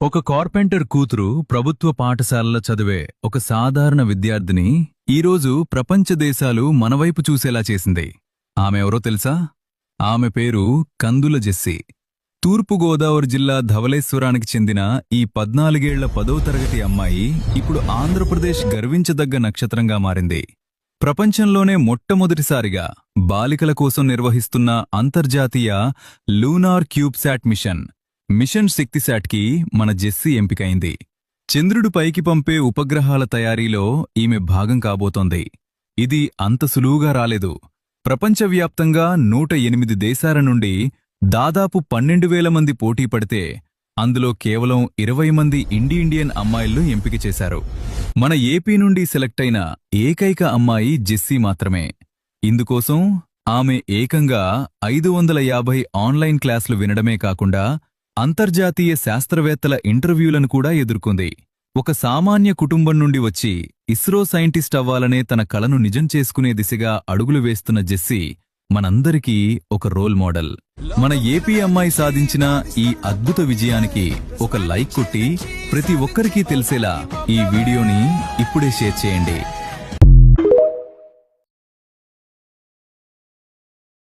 ఒక కార్పెంటర్ కూతురు ప్రభుత్వ పాఠశాలలో చదివే ఒక సాధారణ విద్యార్థిని ఈరోజు ప్రపంచ దేశాలు మనవైపు చూసేలా చేసింది. ఆమె ఎవరో తెలుసా? ఆమె పేరు కందుల జెస్సీ. తూర్పుగోదావరి జిల్లా ధవళేశ్వరానికి చెందిన ఈ 14 ఏళ్ల 10వ తరగతి అమ్మాయి ఇప్పుడు ఆంధ్రప్రదేశ్ గర్వించదగ్గ నక్షత్రంగా మారింది. ప్రపంచంలోనే మొట్టమొదటిసారిగా బాలికల కోసం నిర్వహిస్తున్న అంతర్జాతీయ లూనార్ క్యూబ్శాట్ మిషన్ శక్తిశాట్కి మన జెస్సీ ఎంపికైంది. చంద్రుడు పైకి పంపే ఉపగ్రహాల తయారీలో ఈమె భాగం కాబోతోంది. ఇది అంత సులువుగా రాలేదు. ప్రపంచవ్యాప్తంగా 108 దేశాల నుండి దాదాపు 12,000 మంది పోటీ పడితే అందులో కేవలం 20 మంది ఇండియన్ అమ్మాయిలను ఎంపిక చేశారు. మన ఏపీ నుండి సెలెక్ట్ అయిన ఏకైక అమ్మాయి జెస్సీ మాత్రమే. ఇందుకోసం ఆమె ఏకంగా 550 ఆన్లైన్ క్లాసులు వినడమే కాకుండా అంతర్జాతీయ శాస్త్రవేత్తల ఇంటర్వ్యూలను కూడా ఎదుర్కొంది. ఒక సామాన్య కుటుంబం నుండి వచ్చి ఇస్రో సైంటిస్ట్ అవ్వాలనే తన కలను నిజం చేసుకునే దిశగా అడుగులు వేస్తున్న జెస్సీ మనందరికీ ఒక రోల్ మోడల్. మన ఏపీ అమ్మాయి సాధించిన ఈ అద్భుత విజయానికి ఒక లైక్ కొట్టి ప్రతి ఒక్కరికీ తెలిసేలా ఈ వీడియోని ఇప్పుడే షేర్ చేయండి.